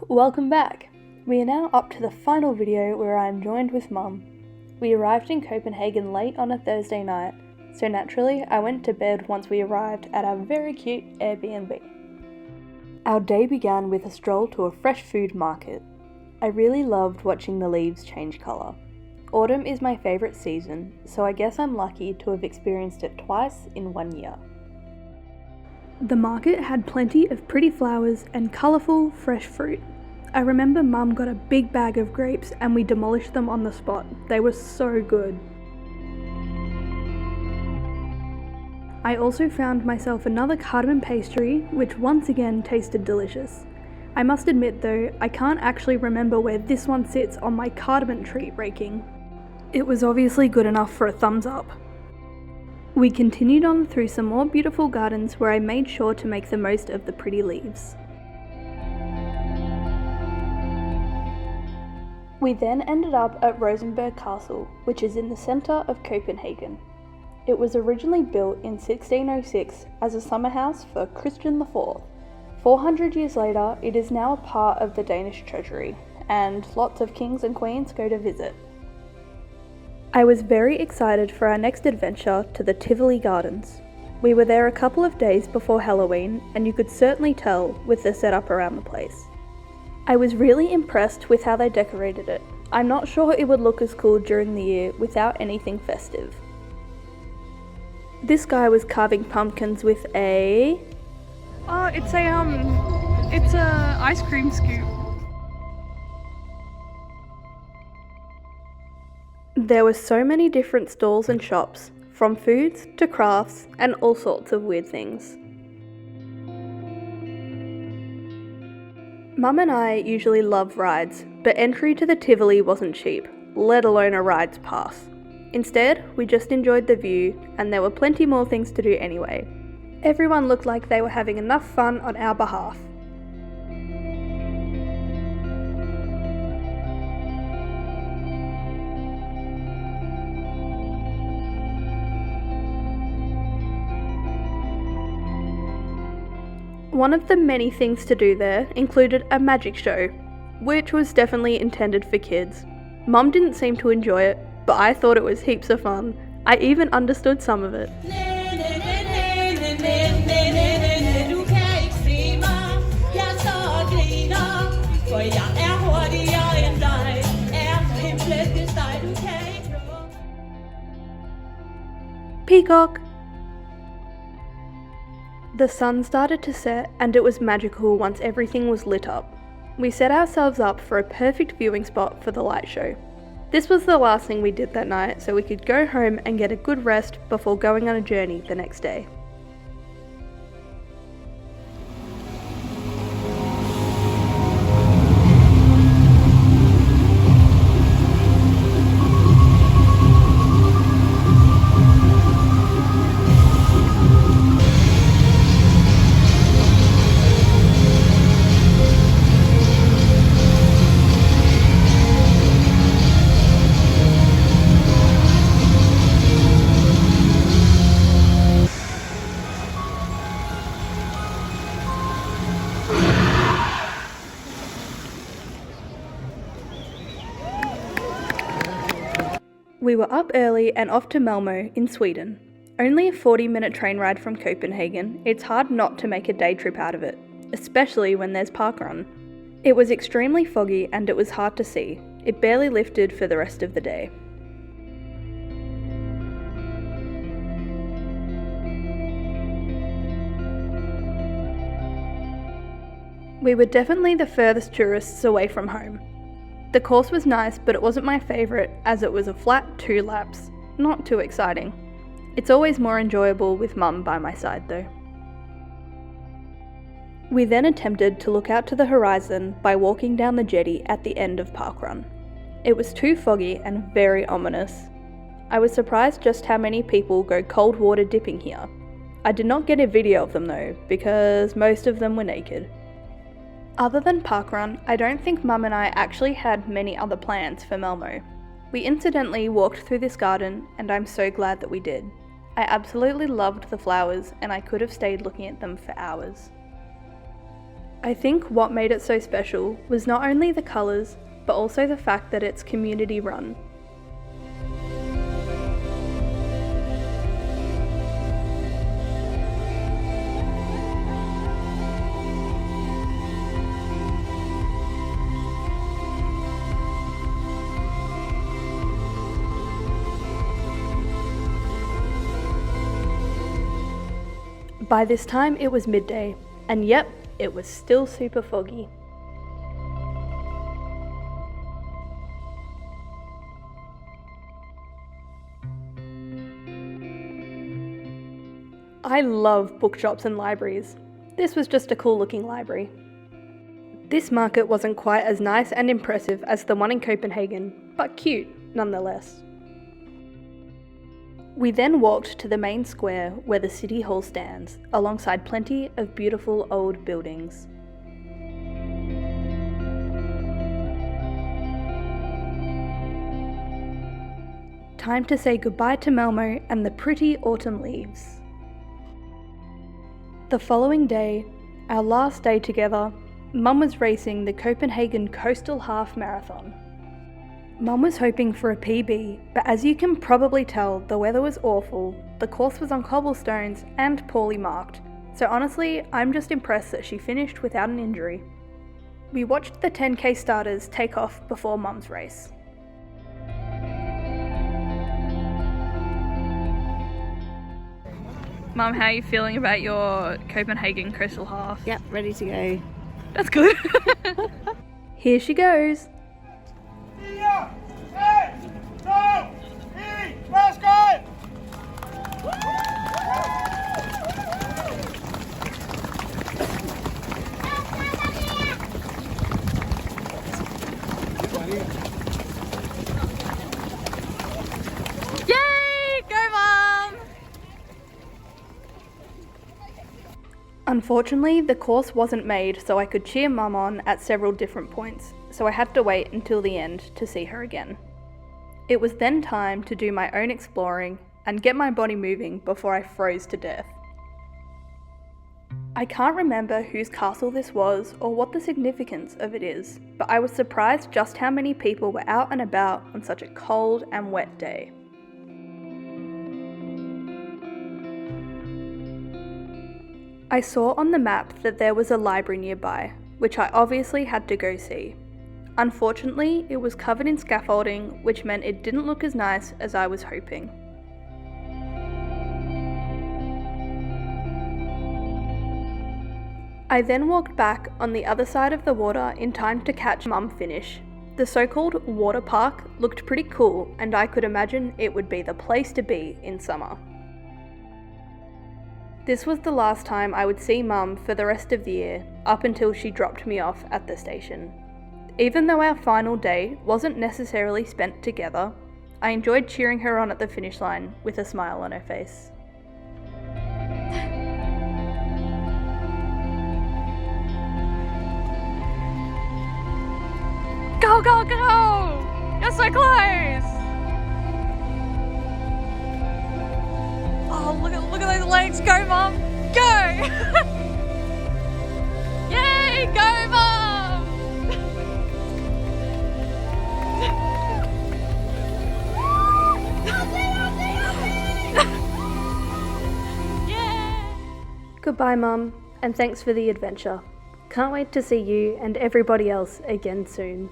Welcome back! We are now up to the final video where I am joined with Mum. We arrived in Copenhagen late on a Thursday night, so naturally I went to bed once we arrived at our very cute Airbnb. Our day began with a stroll to a fresh food market. I really loved watching the leaves change colour. Autumn is my favourite season, so I guess I'm lucky to have experienced it twice in 1 year. The market had plenty of pretty flowers and colourful, fresh fruit. I remember Mum got a big bag of grapes and we demolished them on the spot. They were so good. I also found myself another cardamom pastry, which once again tasted delicious. I must admit though, I can't actually remember where this one sits on my cardamom treat ranking. It was obviously good enough for a thumbs up. We continued on through some more beautiful gardens where I made sure to make the most of the pretty leaves. We then ended up at Rosenborg Castle, which is in the centre of Copenhagen. It was originally built in 1606 as a summer house for Christian IV. 400 years later, it is now a part of the Danish treasury, and lots of kings and queens go to visit. I was very excited for our next adventure to the Tivoli Gardens. We were there a couple of days before Halloween, and you could certainly tell with the setup around the place. I was really impressed with how they decorated it. I'm not sure it would look as cool during the year without anything festive. This guy was carving pumpkins with a... Oh, it's a ice cream scoop. There were so many different stalls and shops, from foods to crafts and all sorts of weird things. Mum and I usually love rides, but entry to the Tivoli wasn't cheap, let alone a rides pass. Instead, we just enjoyed the view, and there were plenty more things to do anyway. Everyone looked like they were having enough fun on our behalf. One of the many things to do there included a magic show, which was definitely intended for kids. Mum didn't seem to enjoy it, but I thought it was heaps of fun. I even understood some of it. Peacock! The sun started to set and it was magical once everything was lit up. We set ourselves up for a perfect viewing spot for the light show. This was the last thing we did that night so we could go home and get a good rest before going on a journey the next day. We were up early and off to Malmo in Sweden. Only a 40-minute train ride from Copenhagen, it's hard not to make a day trip out of it, especially when there's parkrun. It was extremely foggy and it was hard to see. It barely lifted for the rest of the day. We were definitely the furthest tourists away from home. The course was nice, but it wasn't my favourite as it was a flat 2 laps. Not too exciting. It's always more enjoyable with Mum by my side though. We then attempted to look out to the horizon by walking down the jetty at the end of parkrun. It was too foggy and very ominous. I was surprised just how many people go cold water dipping here. I did not get a video of them though, because most of them were naked. Other than parkrun, I don't think Mum and I actually had many other plans for Malmo. We incidentally walked through this garden and I'm so glad that we did. I absolutely loved the flowers and I could have stayed looking at them for hours. I think what made it so special was not only the colours, but also the fact that it's community run. By this time it was midday, and yep, it was still super foggy. I love bookshops and libraries. This was just a cool looking library. This market wasn't quite as nice and impressive as the one in Copenhagen, but cute nonetheless. We then walked to the main square where the city hall stands, alongside plenty of beautiful old buildings. Time to say goodbye to Malmo and the pretty autumn leaves. The following day, our last day together, Mum was racing the Copenhagen Coastal Half Marathon. Mum was hoping for a PB, but as you can probably tell, the weather was awful, the course was on cobblestones and poorly marked, so honestly, I'm just impressed that she finished without an injury. We watched the 10k starters take off before Mum's race. Mum, how are you feeling about your Copenhagen Coastal Half? Yep, ready to go. That's good. Here she goes. 4, 3, 2, 1, værsgo! Yay! Go, Mum! Unfortunately, the course wasn't made so I could cheer Mum on at several different points, so I had to wait until the end to see her again. It was then time to do my own exploring and get my body moving before I froze to death. I can't remember whose castle this was or what the significance of it is, but I was surprised just how many people were out and about on such a cold and wet day. I saw on the map that there was a library nearby, which I obviously had to go see. Unfortunately, it was covered in scaffolding, which meant it didn't look as nice as I was hoping. I then walked back on the other side of the water in time to catch Mum finish. The so-called water park looked pretty cool, and I could imagine it would be the place to be in summer. This was the last time I would see Mum for the rest of the year, up until she dropped me off at the station. Even though our final day wasn't necessarily spent together, I enjoyed cheering her on at the finish line with a smile on her face. Go, go, go! You're so close! Oh, look at those legs. Go, Mum! Go! Yay! Go, Mum! Yeah! Goodbye, Mum, and thanks for the adventure. Can't wait to see you and everybody else again soon.